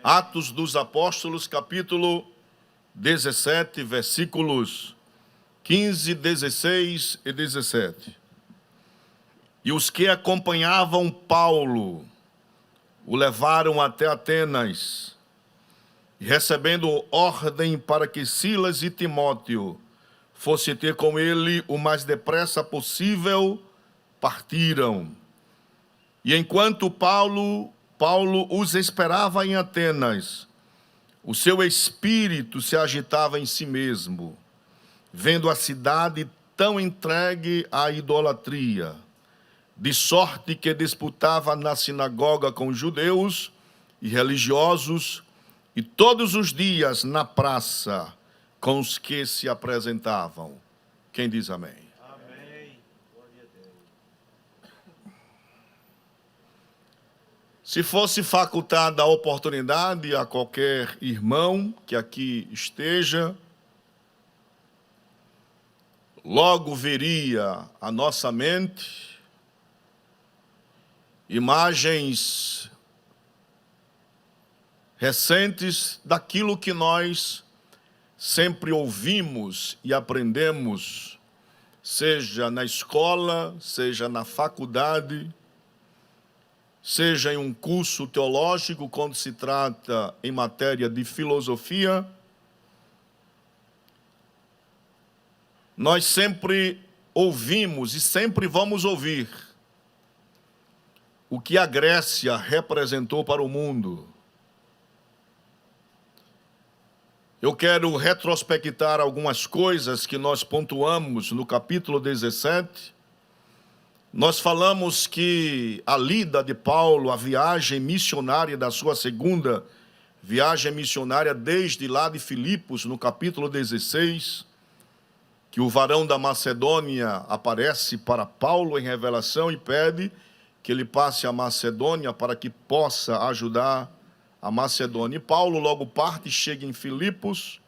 Atos dos Apóstolos, capítulo 17, versículos 15, 16 e 17. E os que acompanhavam Paulo o levaram até Atenas, e recebendo ordem para que Silas e Timóteo fossem ter com ele o mais depressa possível, partiram. E enquanto Paulo os esperava em Atenas, o seu espírito se agitava em si mesmo, vendo a cidade tão entregue à idolatria, de sorte que disputava na sinagoga com judeus e religiosos, e todos os dias na praça com os que se apresentavam. Quem diz amém? Amém. Glória a Deus. Se fosse facultada a oportunidade a qualquer irmão que aqui esteja, logo veria à nossa mente imagens recentes daquilo que nós sempre ouvimos e aprendemos, seja na escola, seja na faculdade, seja em um curso teológico, quando se trata em matéria de filosofia. Nós sempre ouvimos e sempre vamos ouvir o que a Grécia representou para o mundo. Eu quero retrospectar algumas coisas que nós pontuamos no capítulo 17. Nós falamos que a lida de Paulo, a viagem missionária da sua segunda viagem missionária desde lá de Filipos, no capítulo 16, que o varão da Macedônia aparece para Paulo em revelação e pede que ele passe a Macedônia para que possa ajudar a Macedônia. E Paulo logo parte e chega em Filipos,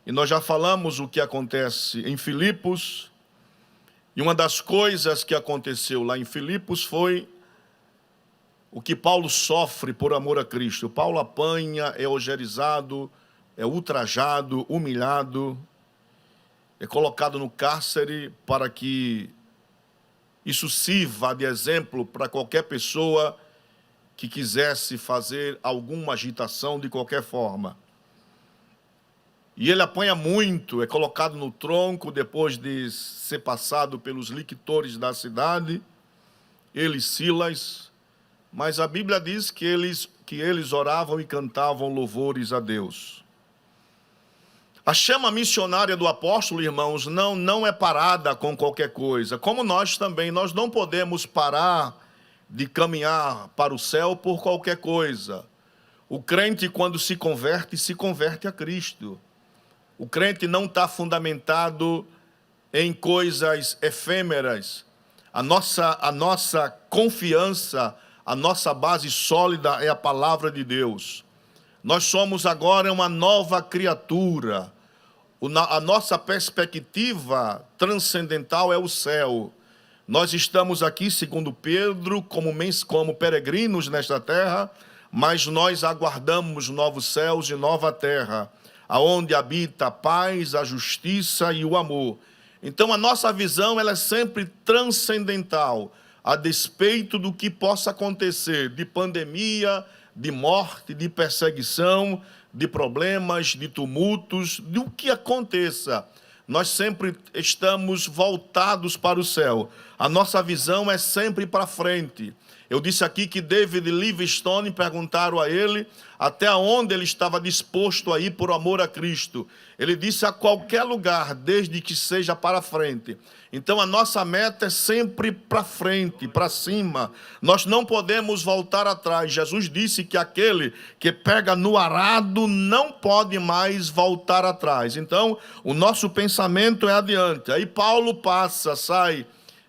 e nós já falamos o que acontece em Filipos, e uma das coisas que aconteceu lá em Filipos foi o que Paulo sofre por amor a Cristo. Paulo apanha, é algerizado, é ultrajado, humilhado, é colocado no cárcere para que isso sirva de exemplo para qualquer pessoa que quisesse fazer alguma agitação de qualquer forma. E ele apanha muito, é colocado no tronco depois de ser passado pelos lictores da cidade, ele e Silas, mas a Bíblia diz que eles oravam e cantavam louvores a Deus. A chama missionária do apóstolo, irmãos, não é parada com qualquer coisa. Como nós também, nós não podemos parar de caminhar para o céu por qualquer coisa. O crente, quando se converte a Cristo. O crente não está fundamentado em coisas efêmeras. A nossa confiança, a nossa base sólida é a palavra de Deus. Nós somos agora uma nova criatura. A nossa perspectiva transcendental é o céu. Nós estamos aqui, segundo Pedro, como peregrinos nesta terra, mas nós aguardamos novos céus e nova terra, aonde habita a paz, a justiça e o amor. Então a nossa visão ela é sempre transcendental, a despeito do que possa acontecer, de pandemia, de morte, de perseguição, de problemas, de tumultos, do que aconteça. Nós sempre estamos voltados para o céu. A nossa visão é sempre para frente. Eu disse aqui que David Livingstone perguntaram a ele até onde ele estava disposto a ir por amor a Cristo. Ele disse a qualquer lugar, desde que seja para frente. Então a nossa meta é sempre para frente, para cima. Nós não podemos voltar atrás. Jesus disse que aquele que pega no arado não pode mais voltar atrás. Então o nosso pensamento é adiante. Aí Paulo sai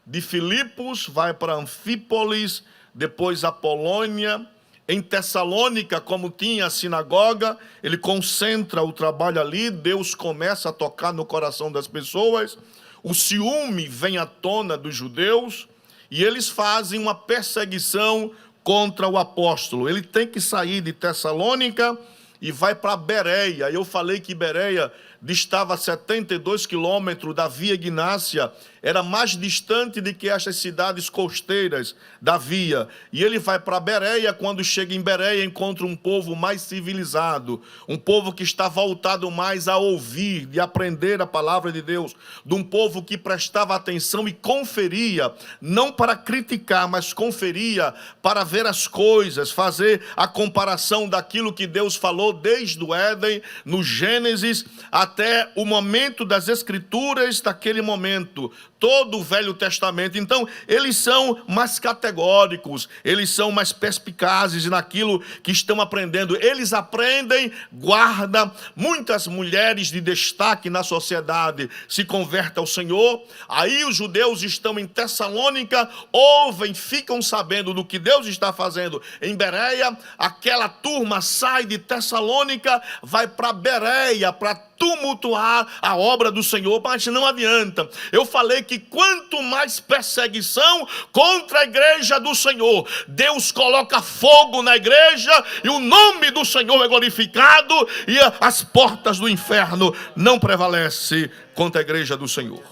de Filipos, vai para Anfípolis, depois a Polônia. Em Tessalônica, como tinha a sinagoga, ele concentra o trabalho ali, Deus começa a tocar no coração das pessoas, o ciúme vem à tona dos judeus, e eles fazem uma perseguição contra o apóstolo. Ele tem que sair de Tessalônica e vai para Bereia. Eu falei que Bereia distava 72 quilômetros da Via Ignácia, era mais distante do que estas cidades costeiras da via. E ele vai para Bereia. Quando chega em Bereia, encontra um povo mais civilizado, um povo que está voltado mais a ouvir, de aprender a palavra de Deus, de um povo que prestava atenção e conferia, não para criticar, mas conferia para ver as coisas, fazer a comparação daquilo que Deus falou desde o Éden, no Gênesis, até o momento das Escrituras, daquele momento, todo o Velho Testamento. Então, eles são mais categóricos, eles são mais perspicazes naquilo que estão aprendendo. Eles aprendem, guardam. Muitas mulheres de destaque na sociedade se convertem ao Senhor. Aí os judeus estão em Tessalônica, ouvem, ficam sabendo do que Deus está fazendo em Bereia. Aquela turma sai de Tessalônica, vai para Bereia, para tumultuar a obra do Senhor, mas não adianta. Eu falei que quanto mais perseguição contra a igreja do Senhor, Deus coloca fogo na igreja e o nome do Senhor é glorificado e as portas do inferno não prevalecem contra a igreja do Senhor.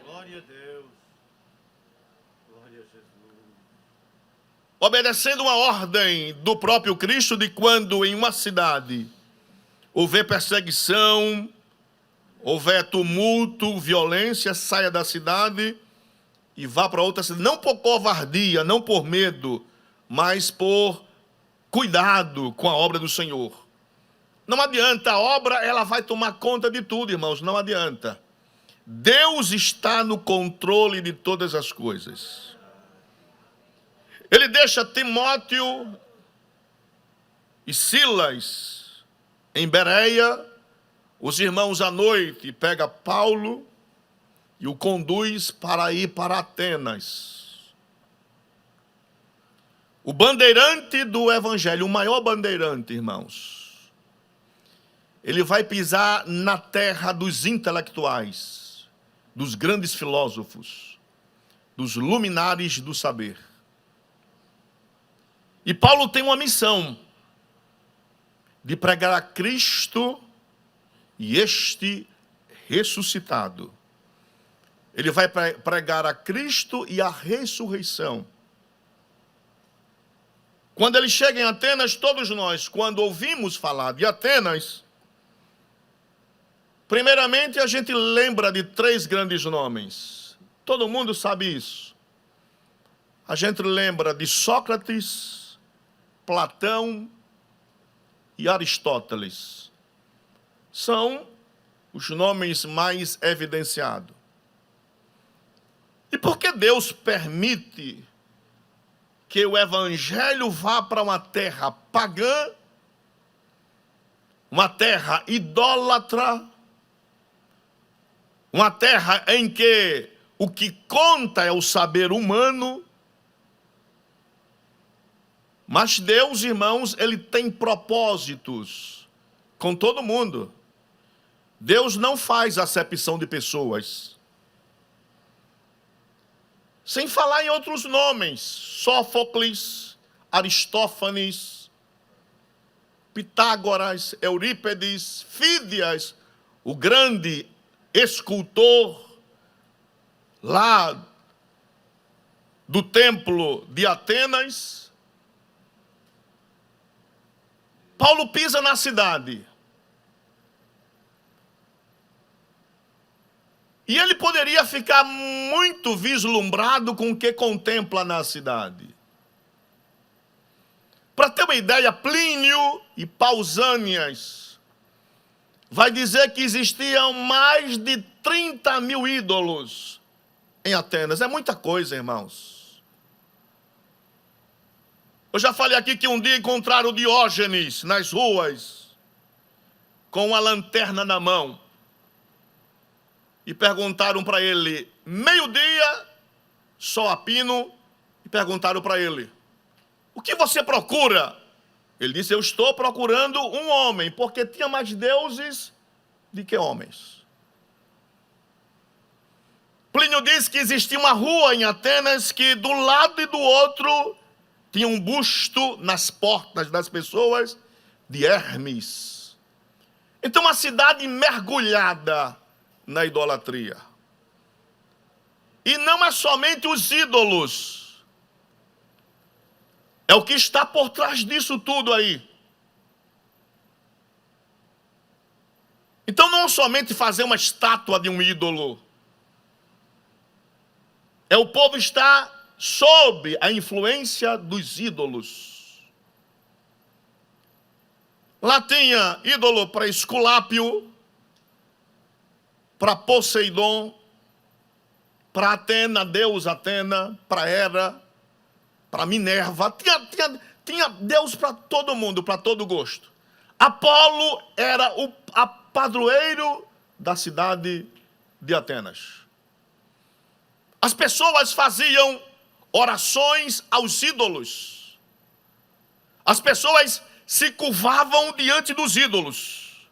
Glória a Deus. Glória a Jesus. Obedecendo uma ordem do próprio Cristo de quando em uma cidade houver perseguição, houver tumulto, violência, saia da cidade e vá para outra cidade. Não por covardia, não por medo, mas por cuidado com a obra do Senhor. Não adianta, a obra ela vai tomar conta de tudo, irmãos, não adianta. Deus está no controle de todas as coisas. Ele deixa Timóteo e Silas em Bereia. Os irmãos à noite pegam Paulo e o conduz para ir para Atenas. O bandeirante do evangelho, o maior bandeirante, irmãos, ele vai pisar na terra dos intelectuais, dos grandes filósofos, dos luminares do saber. E Paulo tem uma missão de pregar a Cristo e este ressuscitado. Ele vai pregar a Cristo e a ressurreição. Quando ele chega em Atenas, todos nós, quando ouvimos falar de Atenas, primeiramente a gente lembra de 3 grandes nomes. Todo mundo sabe isso. A gente lembra de Sócrates, Platão e Aristóteles. São os nomes mais evidenciados. E por que Deus permite que o evangelho vá para uma terra pagã, uma terra idólatra, uma terra em que o que conta é o saber humano? Mas Deus, irmãos, ele tem propósitos com todo mundo. Deus não faz acepção de pessoas. Sem falar em outros nomes, Sófocles, Aristófanes, Pitágoras, Eurípedes, Fídias, o grande escultor lá do templo de Atenas. Paulo pisa na cidade. E ele poderia ficar muito vislumbrado com o que contempla na cidade. Para ter uma ideia, Plínio e Pausânias vai dizer que existiam mais de 30 mil ídolos em Atenas. É muita coisa, irmãos. Eu já falei aqui que um dia encontraram Diógenes nas ruas, com uma lanterna na mão. E perguntaram para ele, meio-dia, sol a pino, e perguntaram para ele, o que você procura? Ele disse, eu estou procurando um homem, porque tinha mais deuses do que homens. Plínio diz que existia uma rua em Atenas que do lado e do outro tinha um busto nas portas das pessoas de Hermes. Então, a cidade mergulhada na idolatria. E não é somente os ídolos. É o que está por trás disso tudo aí. Então, não somente fazer uma estátua de um ídolo. É o povo estar sob a influência dos ídolos. Lá tinha ídolo para Esculápio, para Poseidon, para Atena, Deus Atena, para Hera, para Minerva. Tinha Deus para todo mundo, para todo gosto. Apolo era o padroeiro da cidade de Atenas. As pessoas faziam orações aos ídolos. As pessoas se curvavam diante dos ídolos.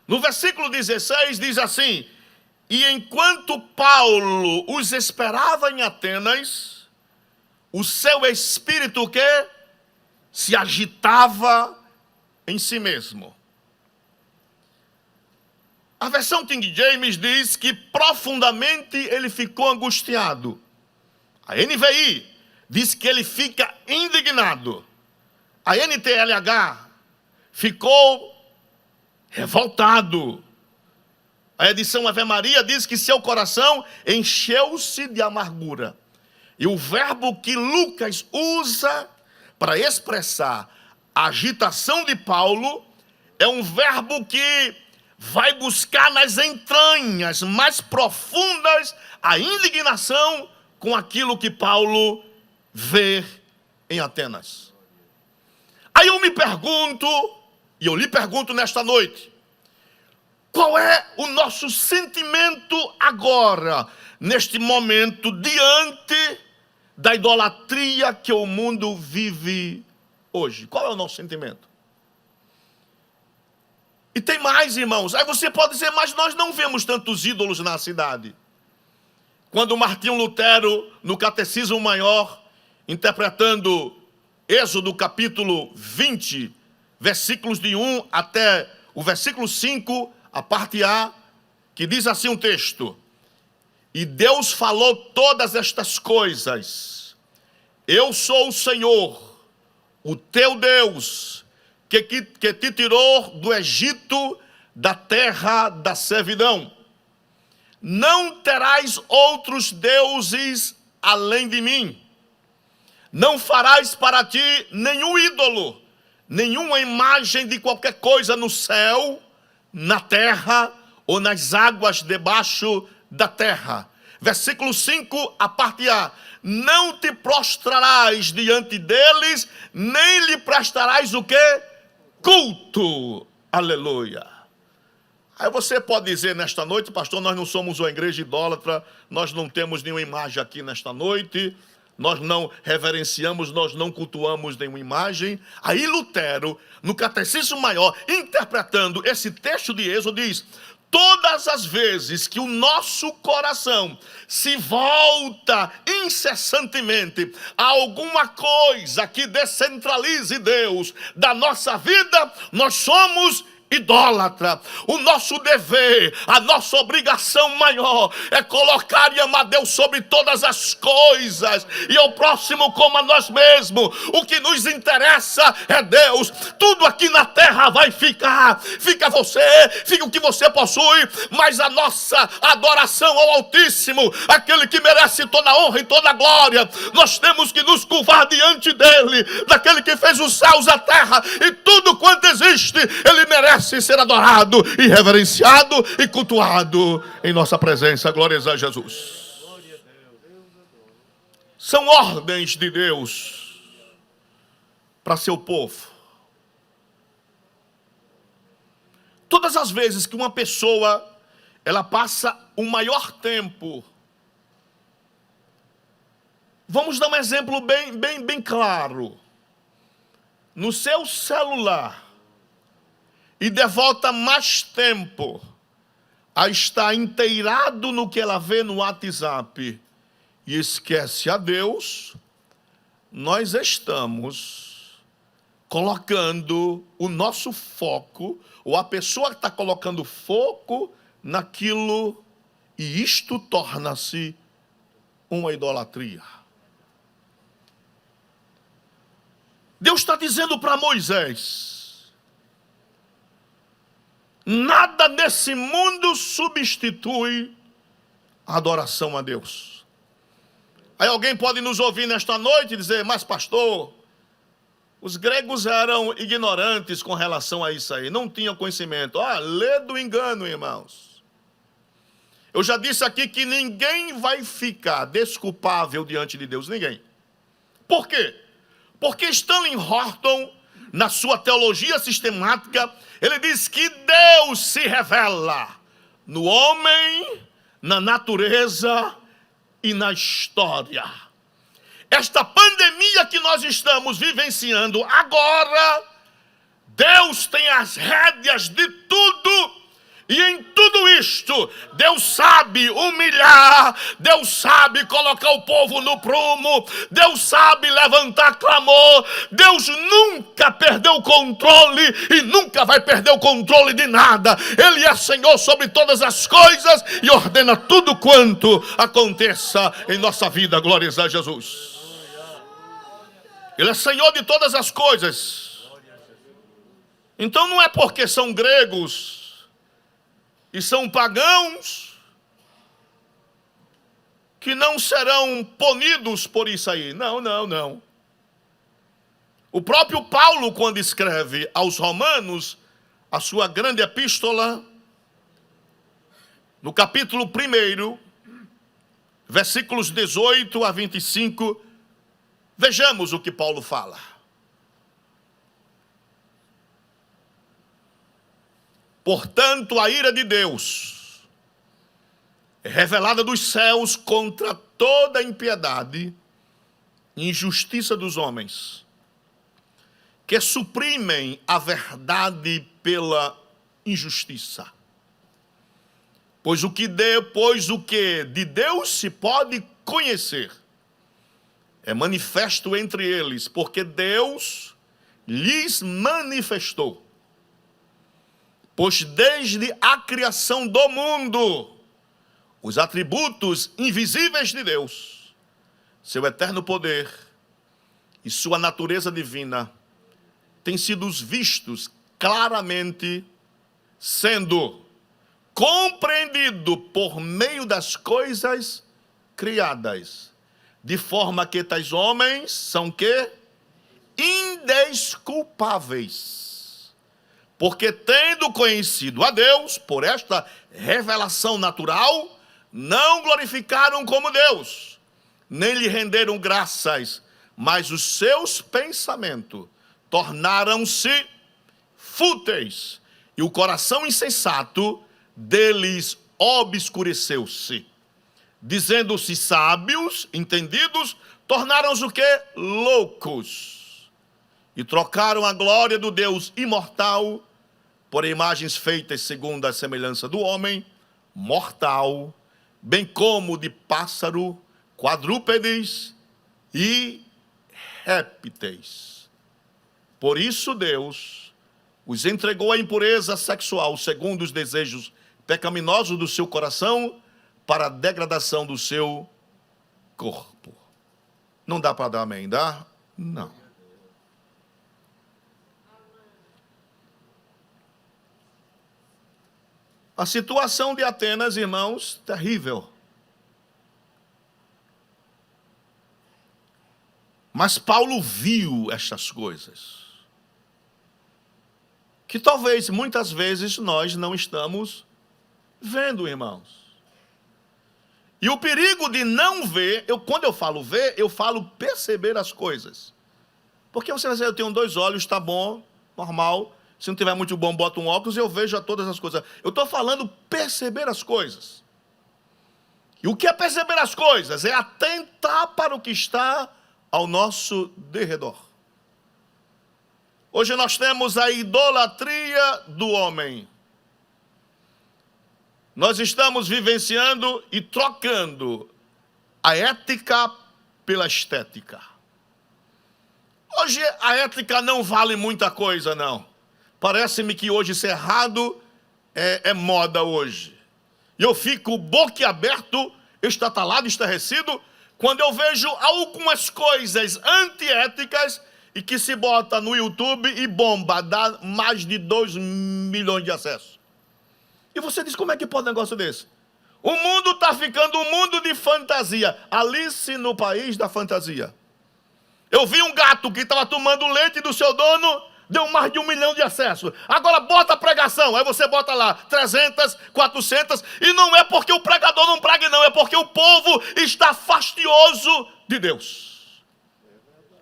No versículo 16 diz assim: e enquanto Paulo os esperava em Atenas, o seu espírito que se agitava em si mesmo. A versão King James diz que profundamente ele ficou angustiado. A NVI diz que ele fica indignado. A NTLH ficou revoltado. A edição Ave Maria diz que seu coração encheu-se de amargura. E o verbo que Lucas usa para expressar a agitação de Paulo é um verbo que vai buscar nas entranhas mais profundas a indignação com aquilo que Paulo vê em Atenas. Aí eu me pergunto, e eu lhe pergunto nesta noite, qual é o nosso sentimento agora, neste momento, diante da idolatria que o mundo vive hoje? Qual é o nosso sentimento? E tem mais, irmãos. Aí você pode dizer, mas nós não vemos tantos ídolos na cidade. Quando Martinho Lutero, no Catecismo Maior, interpretando Êxodo capítulo 20, versículos de 1 até o versículo 5, a parte A, que diz assim um texto: e Deus falou todas estas coisas. Eu sou o Senhor, o teu Deus, que te tirou do Egito, da terra da servidão. Não terás outros deuses além de mim. Não farás para ti nenhum ídolo, nenhuma imagem de qualquer coisa no céu, na terra ou nas águas debaixo da terra. Versículo 5, a parte A. Não te prostrarás diante deles, nem lhe prestarás o quê? Culto. Aleluia. Aí você pode dizer nesta noite, pastor, nós não somos uma igreja idólatra, nós não temos nenhuma imagem aqui nesta noite, nós não reverenciamos, nós não cultuamos nenhuma imagem. Aí Lutero, no Catecismo Maior, interpretando esse texto de Êxodo, diz: todas as vezes que o nosso coração se volta incessantemente a alguma coisa que descentralize Deus da nossa vida, nós somos idólatra. O nosso dever, a nossa obrigação maior é colocar e amar Deus sobre todas as coisas e ao próximo como a nós mesmos. O que nos interessa é Deus. Tudo aqui na terra vai ficar, fica você, fica o que você possui, mas a nossa adoração ao Altíssimo, aquele que merece toda a honra e toda a glória, nós temos que nos curvar diante dele, daquele que fez os céus, a terra e tudo quanto existe. Ele merece ser adorado e reverenciado e cultuado em nossa presença. Glórias a Jesus. São ordens de Deus para seu povo. Todas as vezes que uma pessoa ela passa o maior tempo, vamos dar um exemplo bem claro, no seu celular, e devota mais tempo a estar inteirado no que ela vê no WhatsApp e esquece a Deus, nós estamos colocando o nosso foco, ou a pessoa está colocando foco naquilo, e isto torna-se uma idolatria. Deus está dizendo para Moisés: nada nesse mundo substitui a adoração a Deus. Aí alguém pode nos ouvir nesta noite e dizer: mas pastor, os gregos eram ignorantes com relação a isso aí, não tinham conhecimento. Lê do engano, irmãos. Eu já disse aqui que ninguém vai ficar desculpável diante de Deus, ninguém. Por quê? Porque Stanley Horton, na sua teologia sistemática, ele diz que Deus se revela no homem, na natureza e na história. Esta pandemia que nós estamos vivenciando agora, Deus tem as rédeas de tudo. E em tudo isto, Deus sabe humilhar, Deus sabe colocar o povo no prumo, Deus sabe levantar clamor. Deus nunca perdeu o controle e nunca vai perder o controle de nada. Ele é Senhor sobre todas as coisas e ordena tudo quanto aconteça em nossa vida. Glórias a Jesus. Ele é Senhor de todas as coisas. Então não é porque são gregos e são pagãos que não serão punidos por isso aí. Não. O próprio Paulo, quando escreve aos Romanos, a sua grande epístola, no capítulo 1, versículos 18 a 25, vejamos o que Paulo fala. Portanto, a ira de Deus é revelada dos céus contra toda impiedade e injustiça dos homens, que suprimem a verdade pela injustiça. Pois o que de Deus se pode conhecer é manifesto entre eles, porque Deus lhes manifestou. Pois desde a criação do mundo, os atributos invisíveis de Deus, seu eterno poder e sua natureza divina, têm sido vistos claramente, sendo compreendido por meio das coisas criadas, de forma que tais homens são que? Indesculpáveis. Porque tendo conhecido a Deus, por esta revelação natural, não glorificaram como Deus, nem lhe renderam graças, mas os seus pensamentos tornaram-se fúteis, e o coração insensato deles obscureceu-se. Dizendo-se sábios, entendidos, tornaram-se o quê? Loucos. E trocaram a glória do Deus imortal por imagens feitas segundo a semelhança do homem, mortal, bem como de pássaro, quadrúpedes e répteis. Por isso Deus os entregou à impureza sexual, segundo os desejos pecaminosos do seu coração, para a degradação do seu corpo. Não dá para dar amém, dá? Não. A situação de Atenas, irmãos, terrível. Mas Paulo viu estas coisas, que talvez, muitas vezes, nós não estamos vendo, irmãos. E o perigo de não ver, quando eu falo ver, eu falo perceber as coisas. Porque você vai dizer: eu tenho 2 olhos, está bom, normal. Se não tiver muito bom, bota um óculos e eu vejo todas as coisas. Eu estou falando perceber as coisas. E o que é perceber as coisas? É atentar para o que está ao nosso derredor. Hoje nós temos a idolatria do homem. Nós estamos vivenciando e trocando a ética pela estética. Hoje a ética não vale muita coisa, não. Parece-me que hoje ser errado é moda hoje. E eu fico boquiaberto, estatalado, estarrecido, quando eu vejo algumas coisas antiéticas e que se bota no YouTube e bomba, dá mais de 2 milhões de acessos. E você diz, como é que pode um negócio desse? O mundo está ficando um mundo de fantasia. Alice no país da fantasia. Eu vi um gato que estava tomando leite do seu dono, deu mais de 1 milhão de acessos. Agora bota a pregação, aí você bota lá 300, 400, e não é porque o pregador não prega, não, é porque o povo está fastioso de Deus.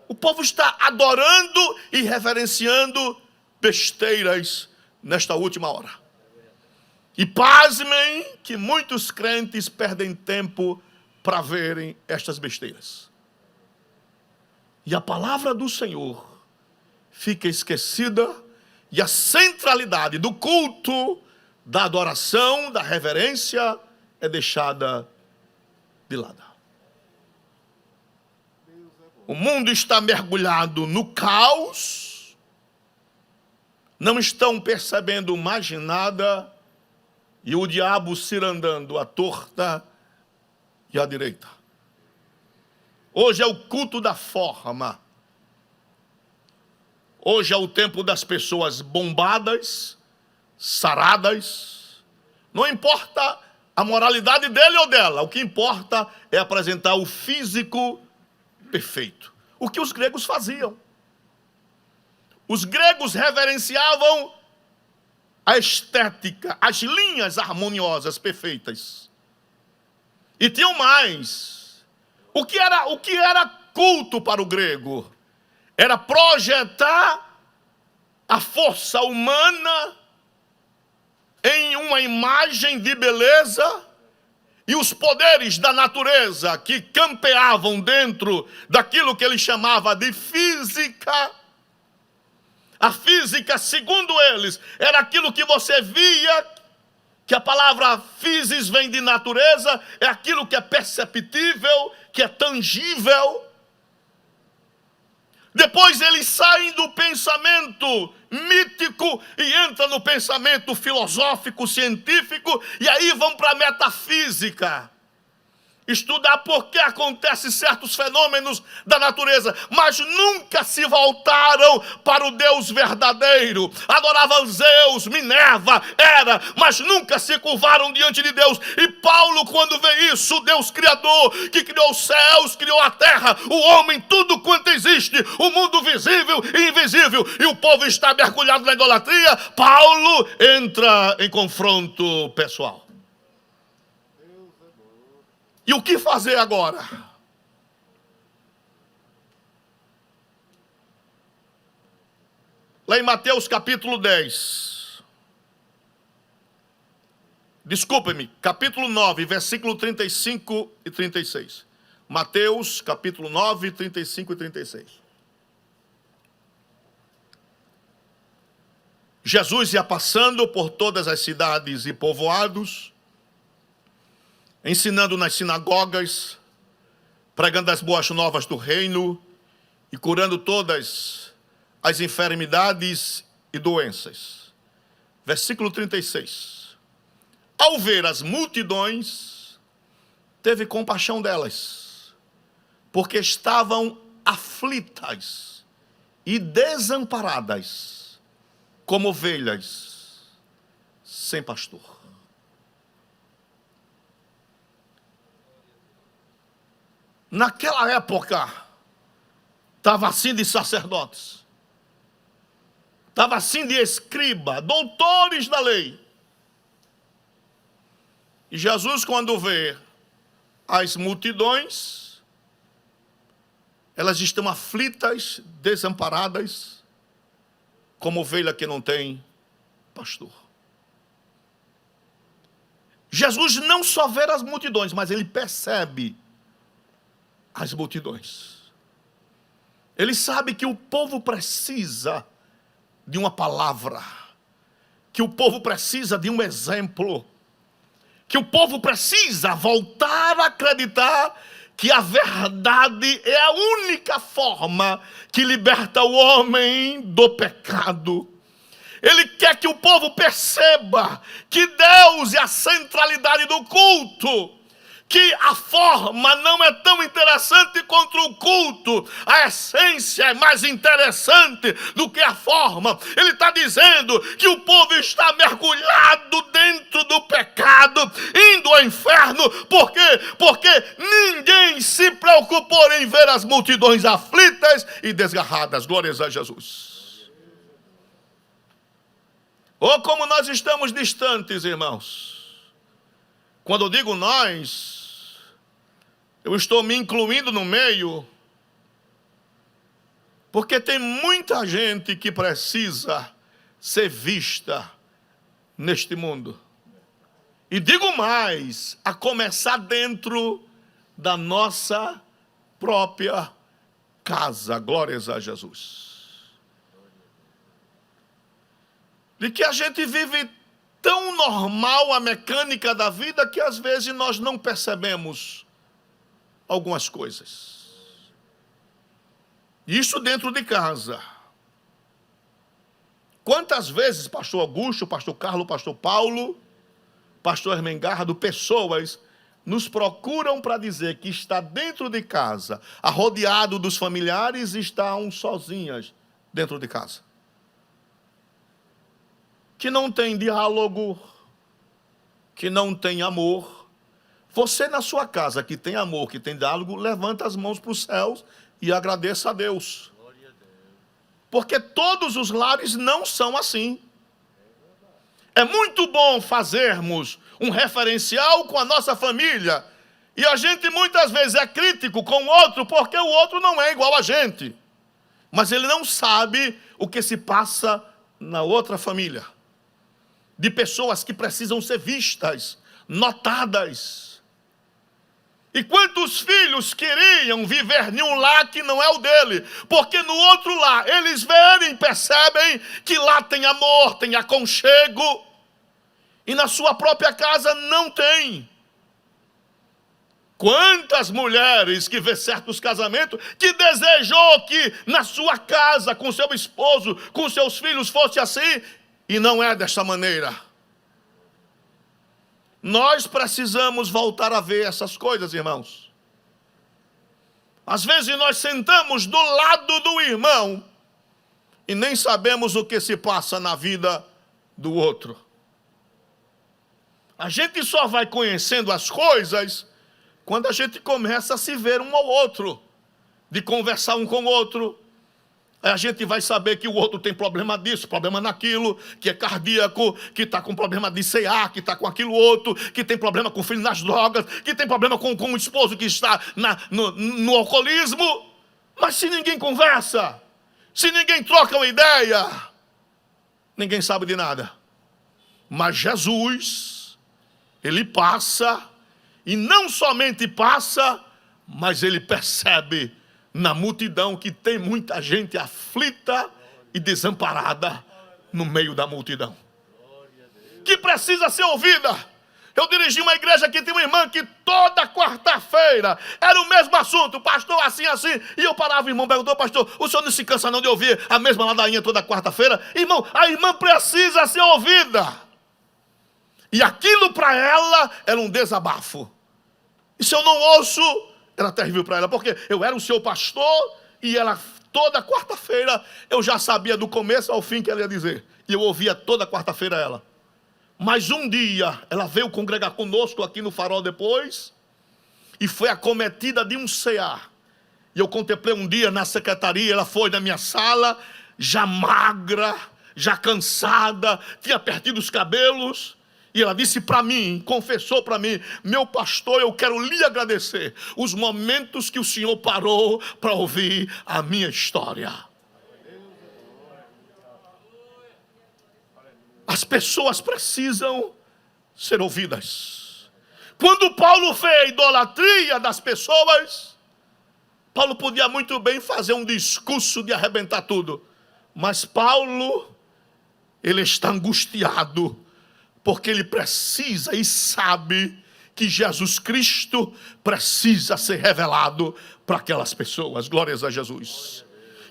O povo está adorando e reverenciando besteiras nesta última hora. E pasmem que muitos crentes perdem tempo para verem estas besteiras. E a palavra do Senhor fica esquecida e a centralidade do culto, da adoração, da reverência é deixada de lado. O mundo está mergulhado no caos, não estão percebendo mais nada e o diabo cirandando à torta e à direita. Hoje é o culto da forma. Hoje é o tempo das pessoas bombadas, saradas. Não importa a moralidade dele ou dela, o que importa é apresentar o físico perfeito. O que os gregos faziam. Os gregos reverenciavam a estética, as linhas harmoniosas, perfeitas. E tinham mais. O que era culto para o grego? Era projetar a força humana em uma imagem de beleza e os poderes da natureza que campeavam dentro daquilo que ele chamava de física. A física, segundo eles, era aquilo que você via, que a palavra physis vem de natureza, é aquilo que é perceptível, que é tangível. Depois eles saem do pensamento mítico e entram no pensamento filosófico, científico, e aí vão para a metafísica. Estudar por que acontecem certos fenômenos da natureza, mas nunca se voltaram para o Deus verdadeiro. Adoravam Zeus, Minerva, Hera, mas nunca se curvaram diante de Deus. E Paulo, quando vê isso, Deus Criador, que criou os céus, criou a terra, o homem, tudo quanto existe, o mundo visível e invisível, e o povo está mergulhado na idolatria, Paulo entra em confronto pessoal. E o que fazer agora? Lá em Mateus capítulo 10. Desculpe-me, capítulo 9, versículo 35 e 36. Mateus capítulo 9, 35 e 36. Jesus ia passando por todas as cidades e povoados, ensinando nas sinagogas, pregando as boas novas do reino e curando todas as enfermidades e doenças. Versículo 36. Ao ver as multidões, teve compaixão delas, porque estavam aflitas e desamparadas, como ovelhas sem pastor. Naquela época, estava assim de sacerdotes, estava assim de escriba, doutores da lei. E Jesus, quando vê as multidões, elas estão aflitas, desamparadas, como ovelha que não tem pastor. Jesus não só vê as multidões, mas ele percebe as multidões. Ele sabe que o povo precisa de uma palavra, que o povo precisa de um exemplo, que o povo precisa voltar a acreditar que a verdade é a única forma que liberta o homem do pecado. Ele quer que o povo perceba que Deus é a centralidade do culto, que a forma não é tão interessante quanto o culto, a essência é mais interessante do que a forma. Ele está dizendo que o povo está mergulhado dentro do pecado, indo ao inferno. Por quê? Porque ninguém se preocupou em ver as multidões aflitas e desgarradas. Glórias a Jesus. Ou como nós estamos distantes, irmãos. Quando eu digo nós, eu estou me incluindo no meio, porque tem muita gente que precisa ser vista neste mundo. E digo mais, a começar dentro da nossa própria casa. Glórias a Jesus. De que a gente vive tão normal a mecânica da vida que às vezes nós não percebemos algumas coisas. Isso dentro de casa. Quantas vezes, pastor Augusto, pastor Carlos, pastor Paulo, pastor Hermengardo, pessoas nos procuram para dizer que está dentro de casa, arrodeado dos familiares, e estão sozinhas dentro de casa. Que não tem diálogo, que não tem amor. Você na sua casa que tem amor, que tem diálogo, levanta as mãos para os céus e agradeça a Deus. Porque todos os lares não são assim. É muito bom fazermos um referencial com a nossa família, e a gente muitas vezes é crítico com o outro, porque o outro não é igual a gente. Mas ele não sabe o que se passa na outra família. De pessoas que precisam ser vistas, notadas. E quantos filhos queriam viver em um lar que não é o dele, porque no outro lar eles verem, percebem que lá tem amor, tem aconchego, e na sua própria casa não tem. Quantas mulheres que vê certos casamentos que desejou que na sua casa, com seu esposo, com seus filhos fosse assim, e não é desta maneira. Nós precisamos voltar a ver essas coisas, irmãos. Às vezes nós sentamos do lado do irmão e nem sabemos o que se passa na vida do outro. A gente só vai conhecendo as coisas quando a gente começa a se ver um ao outro, de conversar um com o outro. A gente vai saber que o outro tem problema disso, problema naquilo, que é cardíaco, que está com problema de CA, que está com aquilo outro, que tem problema com o filho nas drogas, que tem problema com o esposo que está no alcoolismo. Mas se ninguém conversa, se ninguém troca uma ideia, ninguém sabe de nada. Mas Jesus, ele passa, e não somente passa, mas ele percebe na multidão que tem muita gente aflita e desamparada no meio da multidão, que precisa ser ouvida. Eu dirigi uma igreja que tem uma irmã que toda quarta-feira era o mesmo assunto, pastor, assim, e eu parava, o irmão perguntou, pastor, o senhor não se cansa não de ouvir a mesma ladainha toda quarta-feira? Irmão, a irmã precisa ser ouvida, e aquilo para ela era um desabafo, e se eu não ouço, era terrível para ela, porque eu era o seu pastor, e ela, toda quarta-feira, eu já sabia do começo ao fim que ela ia dizer, e eu ouvia toda quarta-feira ela. Mas um dia, ela veio congregar conosco aqui no Farol depois, e foi acometida de um CA. E eu contemplei um dia na secretaria, ela foi na minha sala, já magra, já cansada, tinha perdido os cabelos, e ela disse para mim, confessou para mim, meu pastor, eu quero lhe agradecer os momentos que o senhor parou para ouvir a minha história. As pessoas precisam ser ouvidas. Quando Paulo vê a idolatria das pessoas, Paulo podia muito bem fazer um discurso de arrebentar tudo, mas Paulo, ele está angustiado, porque ele precisa e sabe que Jesus Cristo precisa ser revelado para aquelas pessoas. Glórias a Jesus.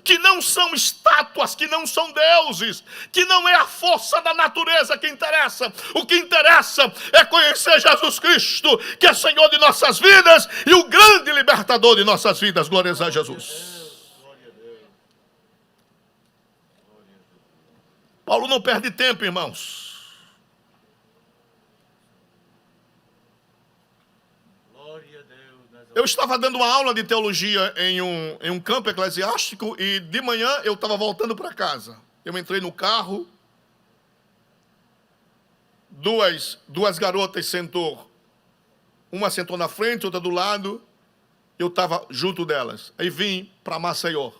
Que não são estátuas, que não são deuses, que não é a força da natureza que interessa. O que interessa é conhecer Jesus Cristo, que é Senhor de nossas vidas e o grande libertador de nossas vidas. Glórias a Jesus. Paulo não perde tempo, irmãos. Eu estava dando uma aula de teologia em um campo eclesiástico e de manhã eu estava voltando para casa. Eu entrei no carro, duas garotas sentou. Uma sentou na frente, outra do lado. Eu estava junto delas. Aí vim para Maceió.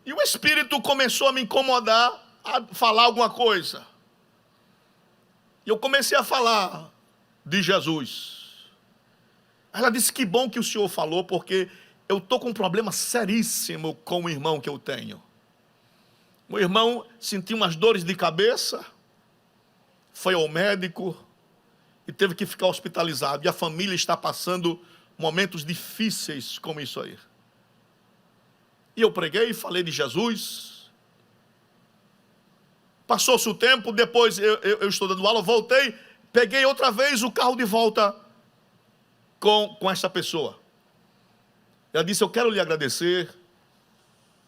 E o Espírito começou a me incomodar, a falar alguma coisa. E eu comecei a falar de Jesus. Ela disse, que bom que o senhor falou, porque eu estou com um problema seríssimo com o irmão que eu tenho. O irmão sentiu umas dores de cabeça, foi ao médico e teve que ficar hospitalizado. E a família está passando momentos difíceis como isso aí. E eu preguei, falei de Jesus. Passou-se o tempo, depois eu estou dando aula, voltei, peguei outra vez o carro de volta com essa pessoa. Ela disse, eu quero lhe agradecer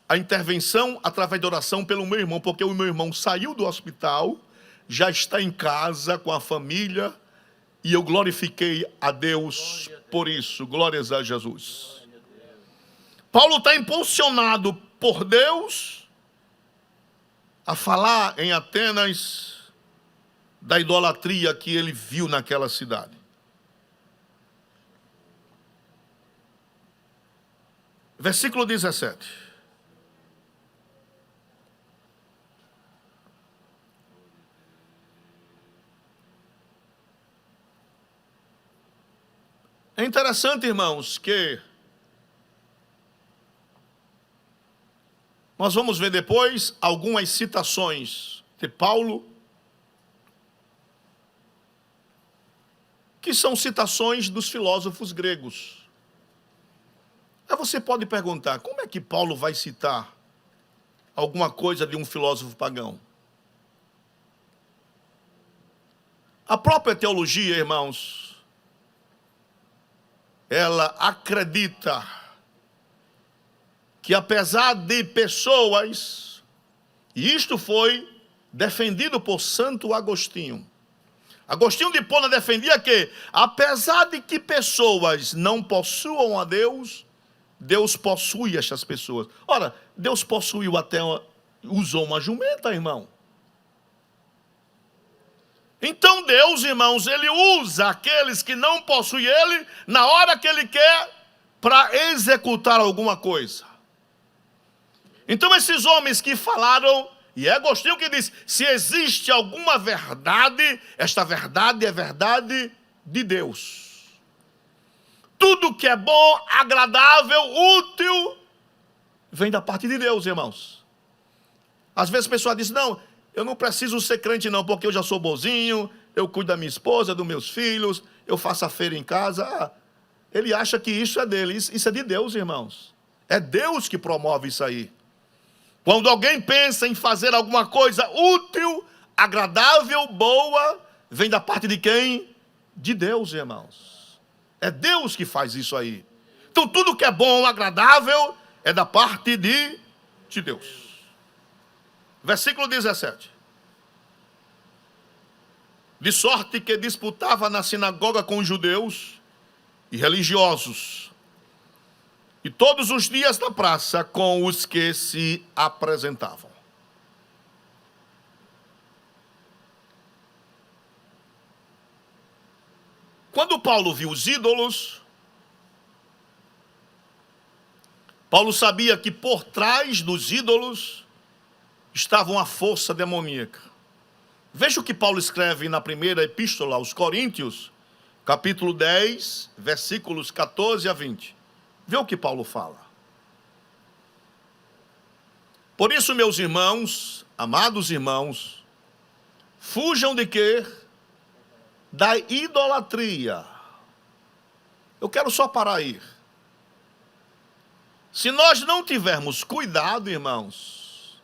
a intervenção através da oração pelo meu irmão, porque o meu irmão saiu do hospital, já está em casa com a família, e eu glorifiquei a Deus por isso. Glórias a Jesus. Paulo está impulsionado por Deus a falar em Atenas da idolatria que ele viu naquela cidade. Versículo 17. É interessante, irmãos, que nós vamos ver depois algumas citações de Paulo, que são citações dos filósofos gregos. Aí você pode perguntar, como é que Paulo vai citar alguma coisa de um filósofo pagão? A própria teologia, irmãos, ela acredita que apesar de pessoas, e isto foi defendido por Santo Agostinho. Agostinho de Hipona defendia que, apesar de que pessoas não possuam a Deus, Deus possui estas pessoas. Ora, Deus possuiu usou uma jumenta, irmão. Então Deus, irmãos, ele usa aqueles que não possuem ele na hora que ele quer para executar alguma coisa. Então esses homens que falaram, e é Agostinho que diz, se existe alguma verdade, esta verdade é verdade de Deus. Tudo que é bom, agradável, útil, vem da parte de Deus, irmãos. Às vezes a pessoa diz, não, eu não preciso ser crente não, porque eu já sou bonzinho, eu cuido da minha esposa, dos meus filhos, eu faço a feira em casa. Ele acha que isso é dele, isso é de Deus, irmãos. É Deus que promove isso aí. Quando alguém pensa em fazer alguma coisa útil, agradável, boa, vem da parte de quem? De Deus, irmãos. É Deus que faz isso aí. Então tudo que é bom, agradável, é da parte de Deus. Versículo 17. De sorte que disputava na sinagoga com os judeus e religiosos, e todos os dias na praça com os que se apresentavam. Quando Paulo viu os ídolos, Paulo sabia que por trás dos ídolos estava uma força demoníaca. Veja o que Paulo escreve na primeira epístola aos Coríntios, capítulo 10, versículos 14 a 20. Vê o que Paulo fala. Por isso, meus irmãos, amados irmãos, fujam de quê? da idolatria. Eu quero só parar aí. Se nós não tivermos cuidado, irmãos,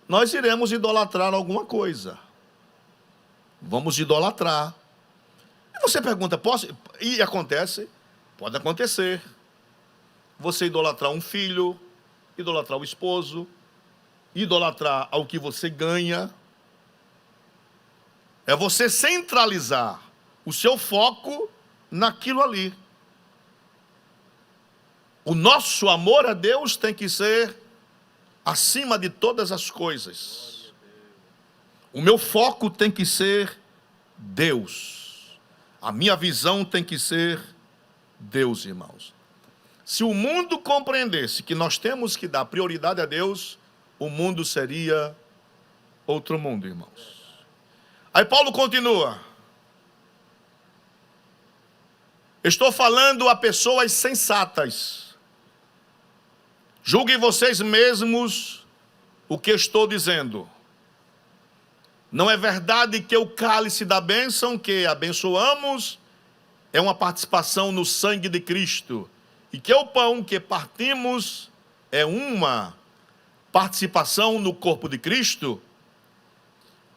nós iremos idolatrar alguma coisa. Vamos idolatrar. E você pergunta, posso? E acontece? Pode acontecer. Você idolatrar um filho, idolatrar o esposo, idolatrar ao que você ganha. É você centralizar o seu foco naquilo ali. O nosso amor a Deus tem que ser acima de todas as coisas. O meu foco tem que ser Deus. A minha visão tem que ser Deus, irmãos. Se o mundo compreendesse que nós temos que dar prioridade a Deus, o mundo seria outro mundo, irmãos. Aí Paulo continua. Estou falando a pessoas sensatas. Julguem vocês mesmos o que estou dizendo. Não é verdade que o cálice da bênção que abençoamos é uma participação no sangue de Cristo, e que o pão que partimos é uma participação no corpo de Cristo?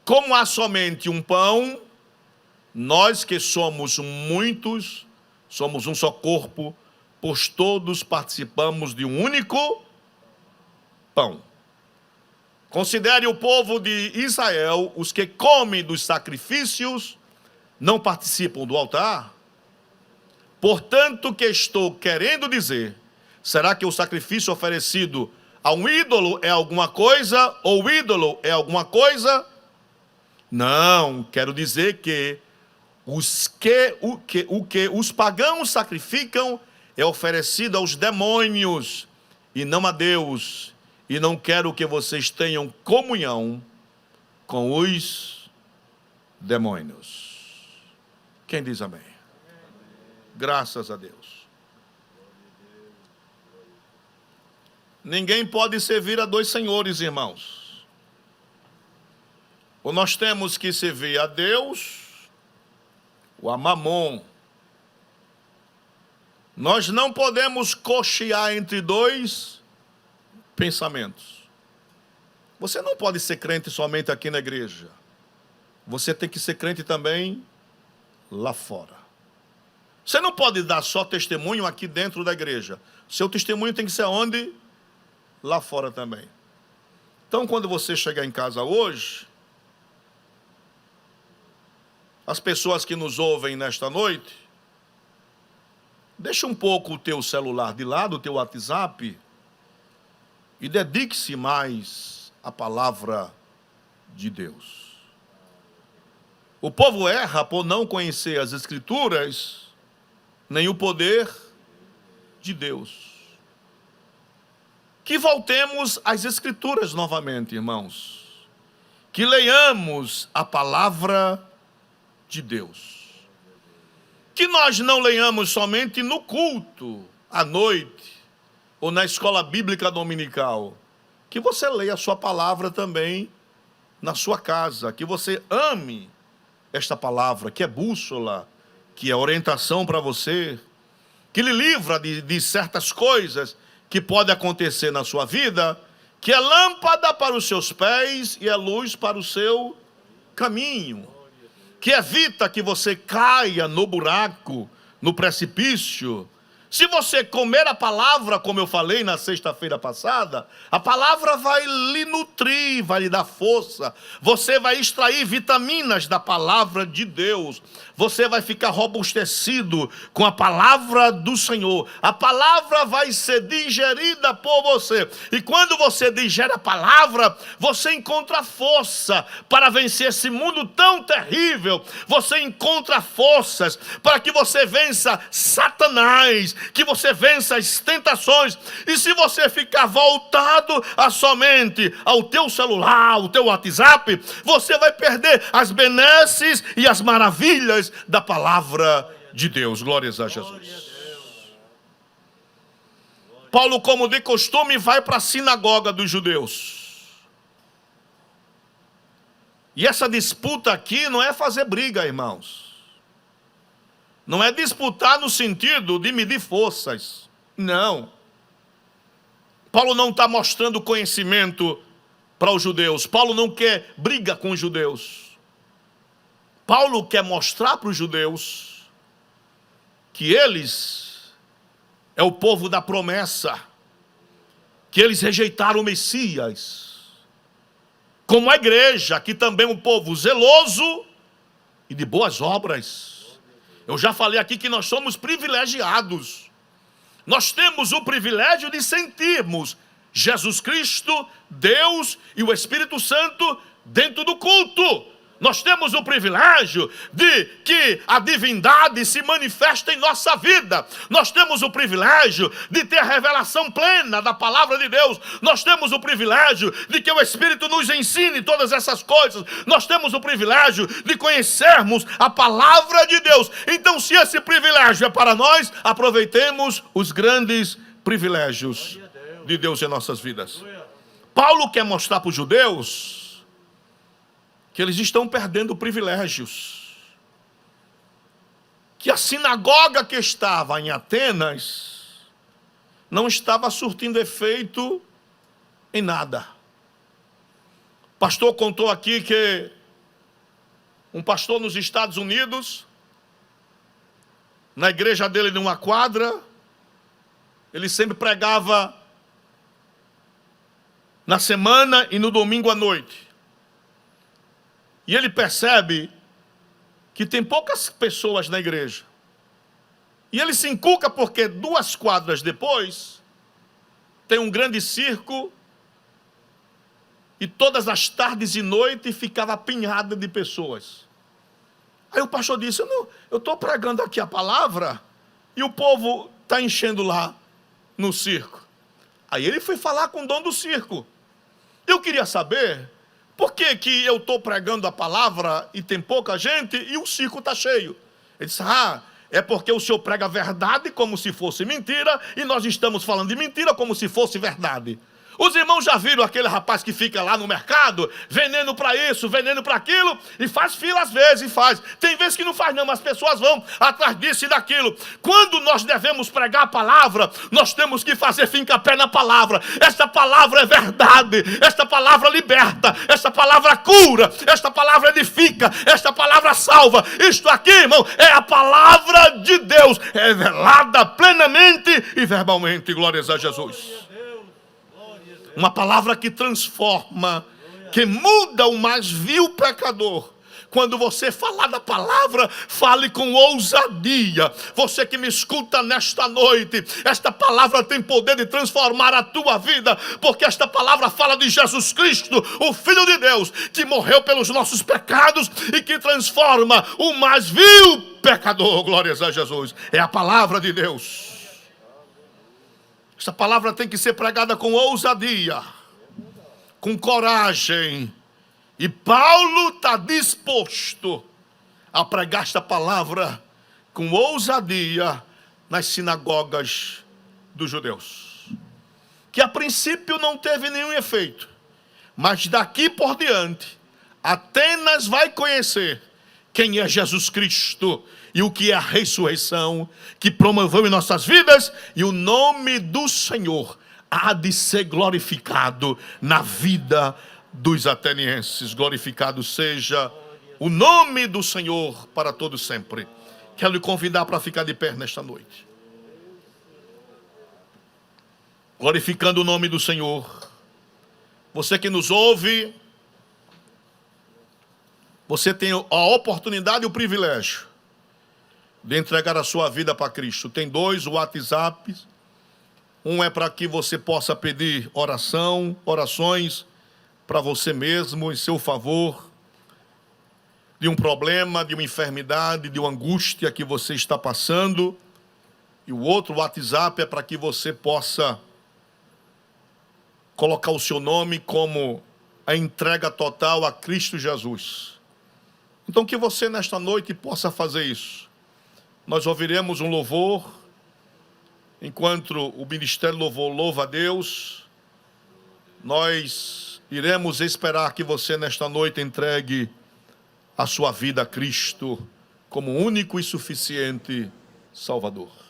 Como há somente um pão, nós que somos muitos, somos um só corpo, pois todos participamos de um único pão. Considere o povo de Israel, os que comem dos sacrifícios, não participam do altar? Portanto, o que estou querendo dizer, será que o sacrifício oferecido a um ídolo é alguma coisa, ou o ídolo é alguma coisa? Não, quero dizer que o que os pagãos sacrificam é oferecido aos demônios e não a Deus. E não quero que vocês tenham comunhão com os demônios. Quem diz amém? Graças a Deus. Ninguém pode servir a dois senhores, irmãos. Ou nós temos que servir a Deus ou a Mamon. Nós não podemos cochear entre dois pensamentos. Você não pode ser crente somente aqui na igreja. Você tem que ser crente também lá fora. Você não pode dar só testemunho aqui dentro da igreja. Seu testemunho tem que ser onde? Lá fora também. Então, quando você chegar em casa hoje, as pessoas que nos ouvem nesta noite, deixa um pouco o teu celular de lado, o teu WhatsApp, e dedique-se mais à palavra de Deus. O povo erra por não conhecer as Escrituras, nem o poder de Deus. Que voltemos às Escrituras novamente, irmãos. Que leiamos a palavra de Deus. Que nós não leiamos somente no culto, à noite, ou na escola bíblica dominical. Que você leia a sua palavra também na sua casa. Que você ame esta palavra, que é bússola, que é orientação para você, que lhe livra de certas coisas que podem acontecer na sua vida, que é lâmpada para os seus pés e é luz para o seu caminho, que evita que você caia no buraco, no precipício. Se você comer a palavra, como eu falei na sexta-feira passada, a palavra vai lhe nutrir, vai lhe dar força. Você vai extrair vitaminas da palavra de Deus. Você vai ficar robustecido com a palavra do Senhor. A palavra vai ser digerida por você. E quando você digere a palavra, você encontra força para vencer esse mundo tão terrível. Você encontra forças para que você vença Satanás, que você vença as tentações. E se você ficar voltado somente ao teu celular, ao teu WhatsApp, você vai perder as benesses e as maravilhas da palavra de Deus. Glórias a Jesus. Paulo, como de costume, vai para a sinagoga dos judeus. E essa disputa aqui não é fazer briga, irmãos. Não é disputar no sentido de medir forças. Não. Paulo não está mostrando conhecimento para os judeus. Paulo não quer briga com os judeus. Paulo quer mostrar para os judeus que eles é o povo da promessa, que eles rejeitaram o Messias. Como a igreja, que também é um povo zeloso e de boas obras. Eu já falei aqui que nós somos privilegiados. Nós temos o privilégio de sentirmos Jesus Cristo, Deus e o Espírito Santo dentro do culto. Nós temos o privilégio de que a divindade se manifesta em nossa vida. Nós temos o privilégio de ter a revelação plena da palavra de Deus. Nós temos o privilégio de que o Espírito nos ensine todas essas coisas. Nós temos o privilégio de conhecermos a palavra de Deus. Então, se esse privilégio é para nós, aproveitemos os grandes privilégios de Deus em nossas vidas. Paulo quer mostrar para os judeus que eles estão perdendo privilégios. Que a sinagoga que estava em Atenas não estava surtindo efeito em nada. O pastor contou aqui que um pastor nos Estados Unidos, na igreja dele numa quadra, ele sempre pregava na semana e no domingo à noite. E ele percebe que tem poucas pessoas na igreja. E ele se encuca porque 2 quadras depois tem um grande circo e todas as tardes e noites ficava apinhada de pessoas. Aí o pastor disse, eu estou pregando aqui a palavra e o povo está enchendo lá no circo. Aí ele foi falar com o dono do circo. Eu queria saber por que que eu estou pregando a palavra e tem pouca gente e o circo está cheio. Ele disse, é porque o senhor prega a verdade como se fosse mentira e nós estamos falando de mentira como se fosse verdade. Os irmãos já viram aquele rapaz que fica lá no mercado, vendendo para isso, vendendo para aquilo, e faz fila às vezes, faz. Tem vezes que não faz não, mas as pessoas vão atrás disso e daquilo. Quando nós devemos pregar a palavra, nós temos que fazer finca-pé na palavra. Esta palavra é verdade, esta palavra liberta, esta palavra cura, esta palavra edifica, esta palavra salva. Isto aqui, irmão, é a palavra de Deus, revelada plenamente e verbalmente. Glórias a Jesus. Uma palavra que transforma, que muda o mais vil pecador. Quando você falar da palavra, fale com ousadia. Você que me escuta nesta noite, esta palavra tem poder de transformar a tua vida, porque esta palavra fala de Jesus Cristo, o Filho de Deus, que morreu pelos nossos pecados e que transforma o mais vil pecador. Glórias a Jesus. É a palavra de Deus. Essa palavra tem que ser pregada com ousadia, com coragem. E Paulo está disposto a pregar esta palavra com ousadia nas sinagogas dos judeus. Que a princípio não teve nenhum efeito, mas daqui por diante, Atenas vai conhecer quem é Jesus Cristo e o que é a ressurreição que promoveu em nossas vidas, e o nome do Senhor há de ser glorificado na vida dos atenienses. Glorificado seja o nome do Senhor para todo sempre. Quero lhe convidar para ficar de pé nesta noite, glorificando o nome do Senhor. Você que nos ouve, você tem a oportunidade e o privilégio de entregar a sua vida para Cristo. Tem 2 WhatsApps. Um é para que você possa pedir orações para você mesmo, em seu favor, de um problema, de uma enfermidade, de uma angústia que você está passando. E o outro WhatsApp é para que você possa colocar o seu nome como a entrega total a Cristo Jesus. Então que você nesta noite possa fazer isso. Nós ouviremos um louvor, enquanto o Ministério Louvor louva a Deus. Nós iremos esperar que você nesta noite entregue a sua vida a Cristo como único e suficiente Salvador.